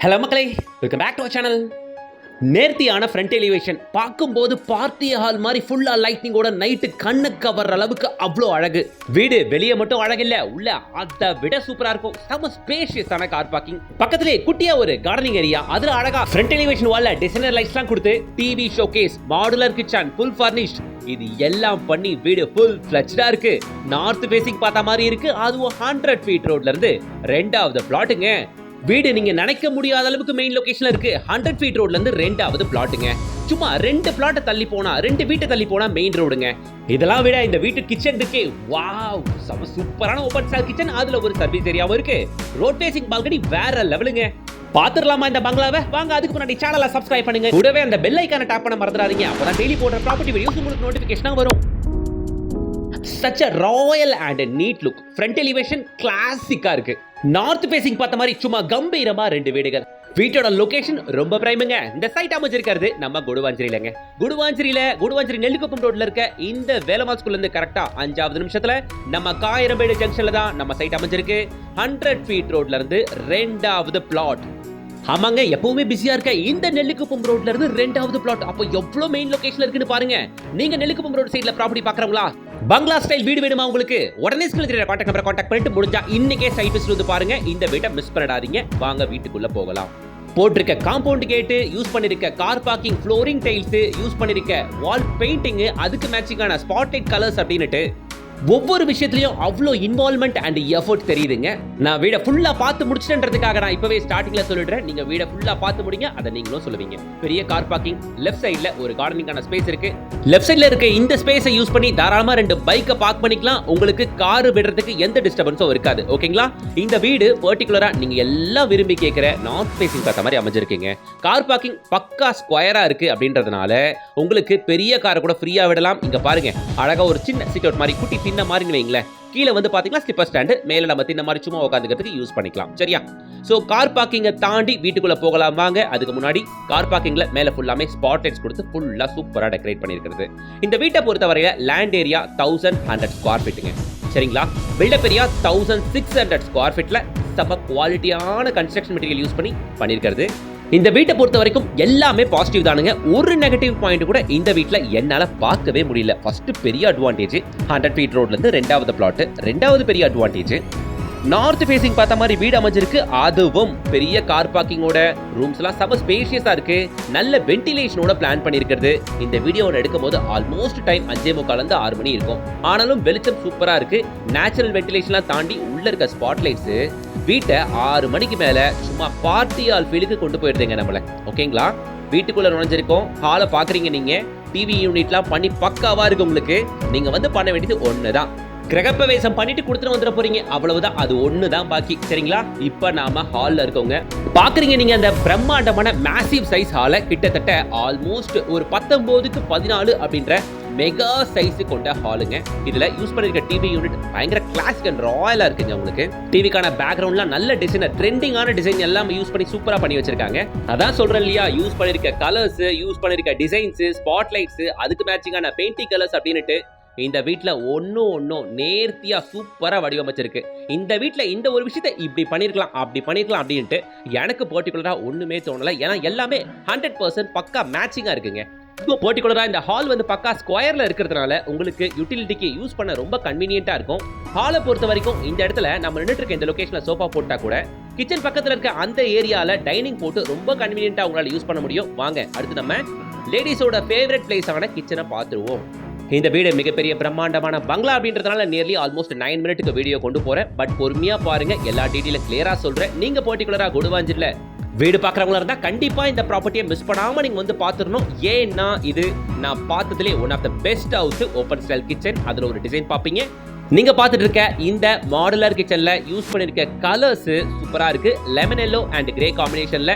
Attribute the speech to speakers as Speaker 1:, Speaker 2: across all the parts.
Speaker 1: Hello மக்களே, welcome back to our channel. நேர்த்தியான front elevation பார்க்கும்போது பார்ட்டி ஹால் மாதிரி ஃபுல்லா லைட்டிங்கோட நைட்டு கண்ணு கவர்ற அளவுக்கு அவ்வளோ அழகு. வீடு வெளியே மட்டும் அழகில்ல, உள்ள அதை விட சூப்பரா இருக்கும். செம ஸ்பேஷியஸான கார் பார்க்கிங், பக்கத்திலே குட்டியா ஒரு கார்டனிங் ஏரியா, அதுல அழகா ஃப்ரண்ட் எலிவேஷன் வால்ல டிசைனர் லைட்ஸ்லாம் கொடுத்து TV showcase, modular kitchen, full furnished, இது எல்லாம் பண்ணி வீடு ஃபுல் ஃபிளட்ஜ்டா இருக்கு. நார்த் ஃபேசிங் பார்த்த மாதிரி இருக்கு. அதுவும் 100 ஃபீட் ரோட்ல இருந்து ரெண்டாவது பிளாட்டுங்க. வீடு நீங்க நினைக்க முடியாத அளவுக்கு மெயின் லொகேஷன்ல இருக்கு. 100 ஃபீட் ரோட்ல இருந்து ரெண்டாவது பிளாட்டுங்க. சும்மா 2 பிளாட் தள்ளி போனா, 2 வீட்டை தள்ளி போனா மெயின் ரோடுங்க. இதெல்லாம் விட இந்த வீட்டு கிச்சன் இருக்கே, வாவ், செம சூப்பரான ஓபன் ஸ்டைல் கிச்சன். அதுல ஒரு சர்வீஸ் ஏரியாவும் இருக்கு. ரோட் ஃபேசிங் பால்கனி வேற லெவலுங்க. பாத்துறலாமா இந்த பங்களாவை? வாங்க, அதுக்கு முன்னாடி சேனலை சப்ஸ்கிரைப் பண்ணுங்க. கூடவே அந்த பெல் ஐகானை டாப் பண்ண மறந்துடாதீங்க. அப்பதான் டெய்லி போடுற ப்ராப்பர்ட்டி வீடியோஸ் உங்களுக்கு நோட்டிபிகேஷனா வரும். Such a royal and a neat look. Front elevation கிளாசிக்கா இருக்கு. நார்த் ஃபேசிங் பார்த்த மாதிரி சும்மா கம்பீரமா 2 வீடுகள். வீட்டோட லொகேஷன் ரொம்ப பிரைமுங்க. இந்த சைட் அமைச்சிருக்கிறது நம்ம குடுவாஞ்சேரியிலங்க. குடுவாஞ்சேரி நெல்லிக்குப்பம் ரோட்ல இருக்க இந்த வேலம்மாள் ஸ்கூல்ல இருந்து கரெக்டா 5வது நிமிஷத்துல நம்ம காயிரம்பேடு ஜங்ஷன்ல தான் நம்ம சைட் அமைச்சிருக்கு. 100 ஃபீட் ரோட்ல இருந்து ரெண்டாவது பிளாட். ஆமாங்க, எப்பவுமே பிஸியா இருக்க இந்த நெல்லிக்குப்பம் ரோட்ல இருந்து ரெண்டாவது பிளாட். அப்போ எவ்வளவு மெயின் லொகேஷன்ல இருக்குன்னு பாருங்க. நீங்க நெல்லிக்குப்பம் ரோட் சைடுல ப்ராப்பர்ட்டி பாக்குறவங்களா? பங்களா ஸ்டைல் வீடு வேணுமா உங்களுக்கு? உடனே ஸ்கிரீன்ல தெரியற கான்டாக்ட் நம்பரை கான்டாக்ட் பண்ணிட்டு முடிஞ்சா இன்னைக்கே சைட் விசிட் வந்து பாருங்க. இந்த வீட்டை மிஸ் பண்ணிடாதீங்க. வாங்க வீட்டுக்குள்ள போகலாம். போட்டிருக்க காம்பவுண்ட் கேட்டு, யூஸ் பண்ணிருக்க car parking, flooring tiles, use பண்ணிருக்க வால் பெயிண்டிங், அதுக்கு மேட்சிங்கான ஸ்பாட்லைட் கலர்ஸ் அப்படின்னுட்டு ஒவ்வொரு விஷயத்திலையும் அவ்வளோ இன்வால்வ்மெண்ட் அண்ட் எஃபோர்ட் தெரியுதுங்க. நான் வீடை ஃபுல்லா பார்த்து முடிச்சிட்டேன்றதுக்காக நான் இப்பவே ஸ்டார்டிங்ல சொல்லிடுறேன். நீங்க வீடை ஃபுல்லா பார்த்து முடிங்க, அதை நீங்களும் சொல்லுவீங்க. பெரிய கார் பார்க்கிங், லெஃப்ட் சைடுல ஒரு கார்டனிங்கான ஸ்பேஸ் இருக்கு. லெஃப்ட் சைடுல இருக்க இந்த ஸ்பேஸை யூஸ் பண்ணி தாராளமா 2 பைக்கை பார்க் பண்ணிக்கலாம். உங்களுக்கு கார் விடுறதுக்கு எந்த டிஸ்டர்பன்ஸும் இருக்காது. ஓகேங்களா? இந்த வீடு பர்டிகுலரா நீங்க எல்லாம் விரும்பி கேட்கிற நார்த் ஃபேசிங் பார்த்த மாதிரி அமைஞ்சிருக்கீங்க. கார் பார்க்கிங் பக்கா ஸ்கொயரா இருக்கு அப்படின்றதுனால உங்களுக்கு பெரிய காரை கூட ஃப்ரீயா விடலாம். இங்க பாருங்க, அழகா ஒரு சின்ன சிட் அவுட் மாதிரி, குட்டி சின்ன மாதிரி வைங்களேன். கீழே வந்து பாத்தீங்கன்னா ஸ்லிப்பர் ஸ்டாண்டு, மேல நம்ம தின்ன மாதிரி சும்மா உட்காந்துக்கிறதுக்கு யூஸ் பண்ணிக்கலாம். சரியா? சோ கார் பார்க்கிங்கை தாண்டி வீட்டுக்குள்ள போகலாம் வாங்க. அதுக்கு முன்னாடி கார் பார்க்கிங்ல மேல ஃபுல்லாமே ஸ்பாட்லைட்ஸ் கொடுத்து ஃபுல்லா சூப்பரா டெக்கரேட் பண்ணிருக்கிறது. இந்த வீட்டை பொறுத்தவரையில லேண்ட் ஏரியா 1100 ஸ்கொயர் ஃபீட்டுங்க. சரிங்களா? பில்டப் ஏரியா 1600 ஸ்கொயர் ஃபீட்ல செம குவாலிட்டியான கன்ஸ்ட்ரக்ஷன் மெட்டீரியல் யூஸ் பண்ணி பண்ணிருக்கிறது. இந்த வீட்டை பொறுத்த வரைக்கும் எல்லாமே பாசிட்டிவ் தானுங்க. ஒரு நெகட்டிவ் பாயிண்ட் கூட இந்த வீட்ல என்னால பார்க்கவே முடியல. ஃபர்ஸ்ட் பெரிய அட்வான்டேஜ் 100 ஃபீட் ரோட்ல இருந்து ரெண்டாவது பிளாட். ரெண்டாவது பெரிய அட்வான்டேஜ் நார்த் ஃபேசிங் பார்த்த மாதிரி வீடு அமைஞ்சிருக்கு. அதுவும் பெரிய கார் பார்க்கிங்கோட, ரூம்ஸ் எல்லாம் சம ஸ்பேஷியஸா இருக்கு. நல்ல வென்டிலேஷனோட பிளான் பண்ணிருக்கிறது. இந்த வீடியோவை எடுக்கும் போது ஆல்மோஸ்ட் டைம் 5:45 இருந்து 6 மணி இருக்கும். ஆனாலும் வெளிச்சம் சூப்பரா இருக்கு. நேச்சுரல் வென்டிலேஷன்லாம் தாண்டி உள்ள இருக்க ஸ்பாட்லைட்ஸ் வீட்டை 6 மணிக்கு மேல சும்மா பார்ட்டி ஹால் ஃபீலுக்கு கொண்டு போயிடுதுங்க நம்மள. ஓகேங்களா? வீட்டுக்குள்ள நுழைஞ்சிருக்கோம். ஹாலை பாக்குறீங்க நீங்க. டிவி யூனிட்லாம் பண்ணி பக்காவா இருக்கு உங்களுக்கு. நீங்க வந்து பண்ண வேண்டியது ஒண்ணுதான், கிரகப்பிரவேசம் பண்ணிட்டு கொடுத்துட்டு வந்துட போறீங்க. அவ்வளவுதான், அது ஒண்ணுதான் பாக்கி. சரிங்களா? இப்ப நாம ஹால்ல இருக்கோங்க. பாக்குறீங்க நீங்க அந்த பிரம்மாண்டமான மேசிவ் சைஸ் ஹாலை. கிட்டத்தட்ட ஆல்மோஸ்ட் ஒரு 19க்கு 14 அப்படின்ற மெகா சைஸ் கொண்ட ஹாலுங்க. இதுல யூஸ் பண்ணிருக்க டிவி யூனிட் பயங்கர கிளாசிக் அண்ட் ராயலா இருக்குங்க. உங்களுக்கு டிவிக்கான பேக்ரவுண்ட்லாம் நல்ல டிசைனர், ட்ரெண்டிங்கான டிசைன் எல்லாம் யூஸ் பண்ணி சூப்பரா பண்ணி வச்சிருக்காங்க. அதான் சொல்றேன் இல்லையா, யூஸ் பண்ணிருக்க கலர்ஸ், யூஸ் பண்ணிருக்க டிசைன்ஸ், ஸ்பாட்லைட்ஸ், அதுக்கு மேட்சிங்கான பெயிண்டிங் கலர்ஸ் அப்படின்னுட்டு இந்த வீட்ல ஒன்னும் நேர்த்தியா சூப்பரா வடிவமைச்சிருக்கு. இந்த வீட்ல இந்த ஒரு விஷயத்தை இப்படி பண்ணிருக்கலாம், அப்படி பண்ணிருக்கலாம் அப்படின்ட்டு எனக்கு பர்டிகுலரா ஒண்ணுமே தோணல. ஏன்னா எல்லாமே 100% பக்கா மேட்சிங்கா இருக்குங்க. பர்டிகுலரா இந்த ஹால் வந்து பக்கா ஸ்கொயர்ல இருக்கிறதுனால உங்களுக்கு யூட்டிலிட்டிக்கு யூஸ் பண்ண ரொம்ப கன்வீனியன்ட்டா இருக்கும். ஹாலை பொறுத்த வரைக்கும் இந்த இடத்துல நம்ம நின்னுட்டு இருக்க இந்த லொகேஷன்ல சோஃபா போட்டா கூட கிச்சன் பக்கத்துல இருக்க அந்த ஏரியால டைனிங் போட்டு ரொம்ப கன்வீனியன்ட்டா உங்களால யூஸ் பண்ண முடியும். வாங்க, அடுத்து நம்ம லேடிஸோட ஃபேவரட் பிளேஸான கிச்சனை பார்த்துருவோம். இந்த வீடு மிகப்பெரிய பிரம்மாண்டமான பங்களா அப்படின்றதுனால நியர்லி ஆல்மோஸ்ட் 9 மினிட்டுக்கு வீடியோ கொண்டு போறேன். பட் பொறுமையா பாருங்க, எல்லா டீட்டெயிலும் கிளியரா சொல்றேன். நீங்க பர்டிகுலரா குடுவாஞ்சில வீடு பார்க்குறவங்களா இருந்தா கண்டிப்பா இந்த ப்ராப்பர்ட்டியை மிஸ் பண்ணாம நீங்க வந்து பார்த்துடணும். ஏன்னா இது நான் பார்த்ததுலேயே one of the best house. Open style kitchen, அதுல ஒரு டிசைன் பார்ப்பீங்க. நீங்க பார்த்துட்டு இருக்க இந்த மாடுலர் கிச்சன்ல யூஸ் பண்ணிருக்க கலர்ஸ் சூப்பரா இருக்கு. லெமன் எல்லோ அண்ட் கிரே காம்பினேஷன்ல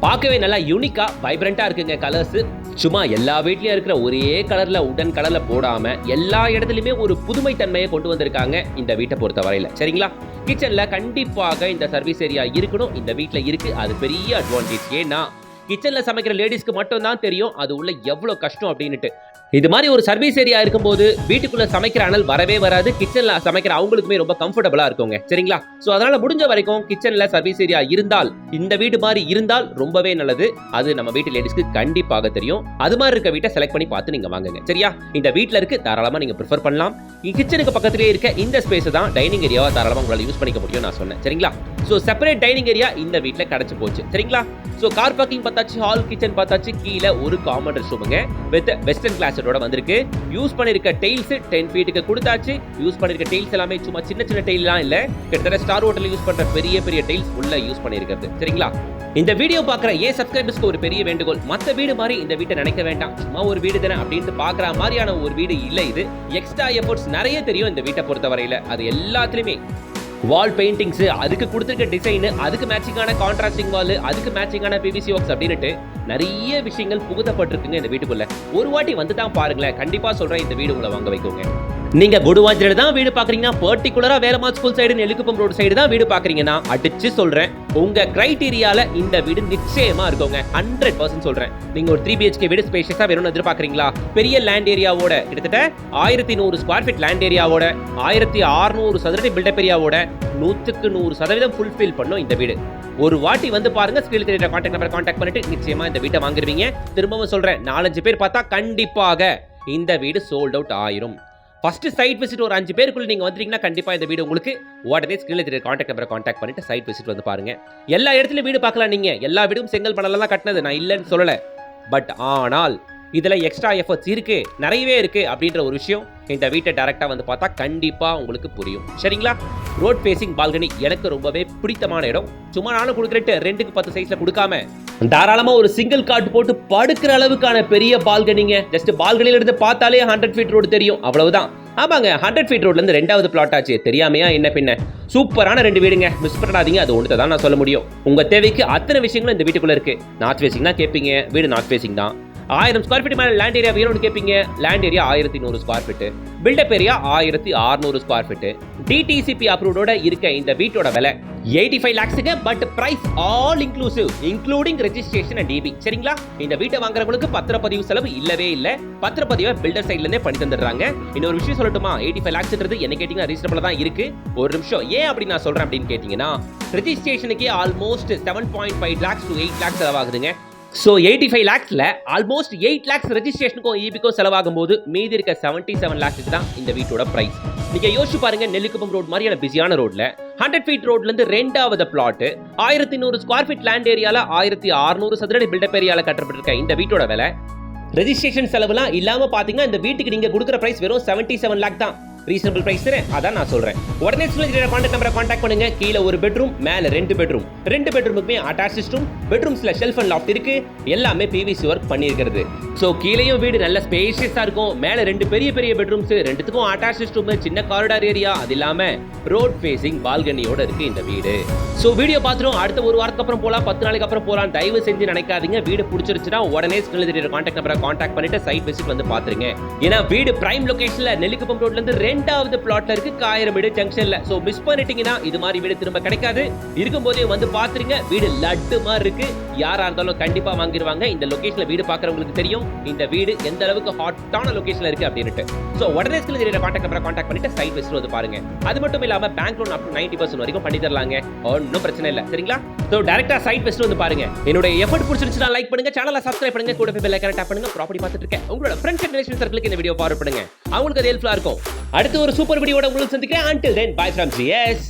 Speaker 1: பார்க்கவே நல்லா யூனிக்கா வைப்ரண்டா இருக்குங்க கலர்ஸ். சும்மா எல்லா வீட்லயும் இருக்கிற ஒரே கலர்ல, உடன் கலர்ல போடாம எல்லா இடத்துலயுமே ஒரு புதுமை தன்மையை கொண்டு வந்திருக்காங்க இந்த வீட்டை பொறுத்த வரையில. சரிங்களா? கிச்சன்ல கண்டிப்பாக இந்த சர்வீஸ் ஏரியா இருக்கணும். இந்த வீட்ல இருக்கு. அது பெரிய அட்வான்டேஜ். ஏன்னா கிச்சன்ல சமைக்கிற லேடிஸ்க்கு மட்டும் தான் தெரியும் அது உள்ள எவ்வளவு கஷ்டம் அப்படின்னுட்டு. இது மாதிரி ஒரு சர்வீஸ் ஏரியா இருக்கும்போது வீட்டுக்குள்ள சமைக்கிற அனல் வரவே வராது. கிச்சன்ல சமைக்கிற அவங்களுக்குமே ரொம்ப கம்ஃபர்டபுளா இருக்குங்க. சரிங்களா? சோ அதனால முடிஞ்ச வரைக்கும் கிச்சன்ல சர்வீஸ் ஏரியா இருந்தால், இந்த வீடு மாதிரி இருந்தால் ரொம்பவே நல்லது. அது நம்ம வீட்டு லேடிஸ்க்கு கண்டிப்பாக தெரியும். அது மாதிரி இருக்க வீட்டை செலக்ட் பண்ணி பார்த்து நீங்க வாங்குங்க. சரியா? இந்த வீட்ல இருக்கு தாராளமா நீங்க ப்ரிஃபர் பண்ணலாம். கிச்சனுக்கு பக்கத்திலே இருக்க இந்த ஸ்பேஸ் தான் டைனிங் ஏரியாவா தாராளமா உங்களால யூஸ் பண்ணிக்க முடியும் நான் சொன்னேன். சரிங்களா? சோ செப்பரேட் டைனிங் ஏரியா இந்த வீட்ல கிடைச்சு போச்சு. சரிங்களா? சோ கார் பார்க்கிங் பார்த்தாச்சு, ஹால் கிச்சன் பார்த்தாச்சு, கீழ ஒரு காமன் ரெஸ்ட் ரூமுங்க வித் வெஸ்டர்ன் கிளாஸோட வந்திருக்கு. யூஸ் பண்ணிருக்க டைல்ஸ் 10 ஃபீட்டுக்கு கொடுத்தாச்சு. யூஸ் பண்ணிருக்க டைல்ஸ் எல்லாமே சும்மா சின்ன சின்ன டைல்லாம் இல்ல, கிட்டத்தட்ட ஸ்டார் ஹோட்டல்ல யூஸ் பண்ற பெரிய பெரிய டைல்ஸ் உள்ள யூஸ் பண்ணிருக்கிறது. சரிங்களா? இந்த வீடியோ பாக்குற சப்ஸ்கிரைபர்ஸ்க்கு ஒரு பெரிய வேண்டுகோள், மத்த வீடு மாதிரி இந்த வீட்டை நினைக்க வேண்டாம். சும்மா ஒரு வீடு தானே அப்படின்னு பாக்குற மாதிரியான ஒரு வீடு இல்ல இது. எக்ஸ்ட்ரா எஃபோர்ட்ஸ் நிறைய தெரியும் இந்த வீட்டை பொறுத்தவரையில. அது எல்லாத்துலயுமே வால் பெயிண்டிங்ஸ், அதுக்கு கொடுத்துருக்க டிசைன், அதுக்கு மேட்சிங்கான கான்ட்ராஸ்டிங் வால், அதுக்கு மேட்சிங்கான பிவிசி ஒர்க்ஸ் அப்படின்னுட்டு நிறைய விஷயங்கள் புகுத்தப்பட்டிருக்குங்க இந்த வீட்டுக்குள்ள. ஒரு வாட்டி வந்து தான் பாருங்களேன், கண்டிப்பா சொல்றேன் இந்த வீடு உங்களை வாங்க வைக்குங்க. நீங்க குடுவாஞ்சேரியில தான் வீடு பாக்குறீங்கன்னா, பர்டிகுலரா Velammal school side, Nellikuppam road side தான் வீடு பாக்குறீங்கன்னா, அடிச்சு சொல்றேன் உங்க கிரைட்டீரியால இந்த வீடு நிச்சயமா இருக்குங்க. 100% சொல்றேன். நீங்க ஒரு 3 BHK வீடு ஸ்பேஷியஸா வேணும்னு எதிர்பார்க்கறீங்களா? பெரிய லேண்ட் ஏரியாவோட, கிட்டத்தட்ட 1100 ஸ்கொயர் ஃபீட் லேண்ட் ஏரியாவோட, 1600 சதுரடி பில்டப் ஏரியாவோட 100க்கு 100% ஃபுல்ஃபில் பண்ணும் இந்த வீடு. ஒரு வாட்டி வந்து பாருங்க, ஸ்கிரீன்ல தெரியுற கான்டாக்ட் நம்பர் கான்டாக்ட் பண்ணிட்டு நிச்சயமா இந்த வீட்டை வாங்குவீங்க. திரும்பவும் சொல்றேன், 4-5 பேர் பார்த்தா கண்டிப்பாக இந்த வீடு சோல்ட் அவுட் ஆயிரும். ஃபர்ஸ்ட் சைட் விசிட் ஒரு 5 பேருக்குள்ள நீங்க வந்தீங்கன்னா கண்டிப்பா இந்த வீடு உங்களுக்கு உடனே ஸ்கிரீன்ல தெரியுற கான்டாக்ட் நம்பரை கான்டாக்ட் பண்ணிட்டு சைட் விசிட் வந்து பாருங்க. எல்லா இடத்துலயும் வீடு பார்க்கலாம். நீங்க எல்லா வீடும் செங்கல் மணல்ல தான் கட்டினது, நான் இல்லைன்னு சொல்லல. பட் ஆனால் இதுல எக்ஸ்ட்ரா எஃபர்ட்ஸ் இருக்கு, நிறையவே இருக்கு அப்படின்ற ஒரு விஷயம் இந்த வீட்டை டைரக்டா வந்து பார்த்தா கண்டிப்பா உங்களுக்கு புரியும். சரிங்களா? ரோட் ஃபேசிங் பால்கனி எனக்கு ரொம்பவே பிடித்தமான இடம். சும்மா நானும் கொடுக்குறேன் 2க்கு 10 சைஸ்ல கொடுக்காம தாராளமா ஒரு சிங்கிள் கார்ட் போட்டு படுக்கிற அளவுக்கான பெரிய பால்கனிங்க. ஜஸ்ட் பால்கனில இருந்து பார்த்தாலே 100 ஃபீட் ரோடு தெரியும், அவ்வளவுதான். ஆமாங்க, 100 ஃபீட் ரோட்ல இருந்து 2வது பிளாட் ஆச்சு. தெரியாமையா என்ன பின்ன? சூப்பரான 2 வீடுங்க, மிஸ் பண்ணாதீங்க. அது ஒன்று தான் நான் சொல்ல முடியும். உங்க தேவைக்கு அத்தனை விஷயங்களும் இந்த வீட்டுக்குள்ள இருக்கு. நார்த் ஃபேசிங் தான் கேட்பீங்க, வீடு நார்த் ஃபேசிங் தான். 1000 ஸ்கொயர் ஃபீட் மேல லேண்ட் ஏரியா வேணும்னு கேட்பீங்க, land area 1100 square feet, built up area 1600 square feet. DTCP அப்ரூவ்டோட இருக்க இந்த வீட்டோட விலை 85 lakhsங்க. But price all inclusive, including registration and DP. சரிங்களா? இந்த வீட்டை வாங்குறவங்களுக்கு பத்திரப்பதிவு செலவு இல்லவே இல்ல. பத்திரப்பதிவை பில்டர் சைடுல இருந்தே பண்ணி தந்துடுறாங்க. இன்னொரு விஷயம் சொல்லட்டுமா, 85 lakhsன்றது என்ன கேட்டீங்கன்னா ரீசனபிளா தான் இருக்கு. ஒரு நிமிஷம், ஏன் அப்படி நான் சொல்றேன் அப்படின்னு கேட்டீங்கன்னா, ரெஜிஸ்ட்ரேஷனுக்கே ஆல்மோஸ்ட் 7.5 lakhs to 8 lakhs செலவாகுதுங்க. So 85 lakhsல ஆல்மோஸ்ட் 8 lakhs ரெஜிஸ்ட்ரேஷனுக்கும் ஈபிக்கும் செலவாகும் போது மீதி இருக்க 77 lakhs தான் இந்த வீட்டோட பிரைஸ். நீங்க யோசிச்சு பாருங்க, நெல்லிக்குப்பம் ரோடு மாதிரியான பிஸியான ரோட்ல 100 ஃபீட் ரோட்ல இருந்து 2வது பிளாட் 1100 ஸ்கொயர் ஃபீட் லேண்ட் ஏரியால 1600 சதுரடி பில்டப் ஏரியால கட்டப்பட்டிருக்க இந்த வீட்டோட விலை, ரெஜிஸ்ட்ரேஷன் செலவுலாம் இல்லாம பாத்தீங்கன்னா இந்த வீட்டுக்கு நீங்க கொடுக்குற பிரைஸ் வெறும் 77 lakh தான். ரீசனபிள் பிரைஸ் தானே? அதான் நான் சொல்றேன். உடனே ஸ்கிரீன்ல கான்டாக்ட் நம்பரை கான்டாக்ட் பண்ணுங்க. கீழ ஒரு பெட்ரூம், மேல 2 பெட்ரூம். 2 பெட்ரூமுக்குமே அட்டாச் சிஸ்டம், பெட்ரூம்ஸ்ல ஷெல்ஃப் அண்ட் லாஃப்ட் இருக்கு. எல்லாமே பிவிசி ஒர்க் பண்ணியிருக்கிறது. சோ கீழேயும் வீடு நல்ல ஸ்பேஷியஸா இருக்கும். மேல 2 பெரிய பெரிய பெட்ரூம்ஸ், 2த்துக்கும் அட்டாச் சிஸ்டம், சின்ன காரிடார் ஏரியா, அது இல்லாம ரோட் ஃபேசிங் பால்கனியோட இருக்கு இந்த வீடு. சோ வீடியோ பார்த்துரும் அடுத்த ஒரு வாரத்துக்கு அப்புறம் போலாம், 10 நாளைக்கு அப்புறம் போலாம். தயவு செஞ்சு நினைக்காதீங்க. வீடு பிடிச்சிருச்சுன்னா உடனே ஸ்கிரீன்ல தெரியுற கான்டாக்ட் நம்பரை கான்டாக்ட் பண்ணிட்டு சைட் விசிட் வந்து பாத்துருங்க. ஏன்னா வீடு பிரைம் லொகேஷன்ல நெல்லிக்குப்பம் ரோட்ல இருந்து 2வது பிளாட்ல இருக்கு, காயிரமேடு ஜங்ஷன்ல. சோ மிஸ் பண்ணிட்டீங்கன்னா இது மாதிரி வீடு திரும்ப கிடைக்காது. இருக்கும்போதே வந்து பாத்துருங்க. வீடு லட்டு மாதிரி இருக்கு. யாரா இருந்தாலும் கண்டிப்பா வாங்கிடுவாங்க. இந்த லொகேஷன்ல வீடு பாக்குறவங்களுக்கு தெரியும் இந்த வீடு எந்த அளவுக்கு ஹாட்டான லொகேஷன்ல இருக்கு அப்படின்ட்டு. சோ உடனே ஸ்கிரீன்ல தெரியுற கான்டாக்ட் நம்பரை கான்டாக்ட் பண்ணிட்டு சைட் விசிட் வந்து பாருங்க. அது மட்டும் இல்லாம பேங்க் லோன் அப் டு 90% வரைக்கும் பண்ணி தரலாங்க. ஒன்னும் பிரச்சனை இல்ல. சரிங்களா? சோ டைரக்டா சைட் விசிட் வந்து பாருங்க. என்னோட எஃபோர்ட் பிடிச்சிருந்துச்சுனா லைக் பண்ணுங்க, சேனலை சப்ஸ்கிரைப் பண்ணுங்க, கூட பெல் ஐகானை டாப் பண்ணுங்க. ப்ராப்பர்ட்டி பார்த்துட்டு இருக்க உங்களோட ஃப்ரெண்ட்ஸ் அண்ட் ரிலேஷன் சர்க்கிளுக்கு இந்த வீடியோ ஃபார்வர்ட் பண்ணுங்க. அவங்களுக்கு அது ஹெல்ப்ஃபுல்லா இருக்கும். அடுத்து ஒரு சூப்பர் வீடியோட உங்களை சந்திக்கிறேன். Until then, bye from GS.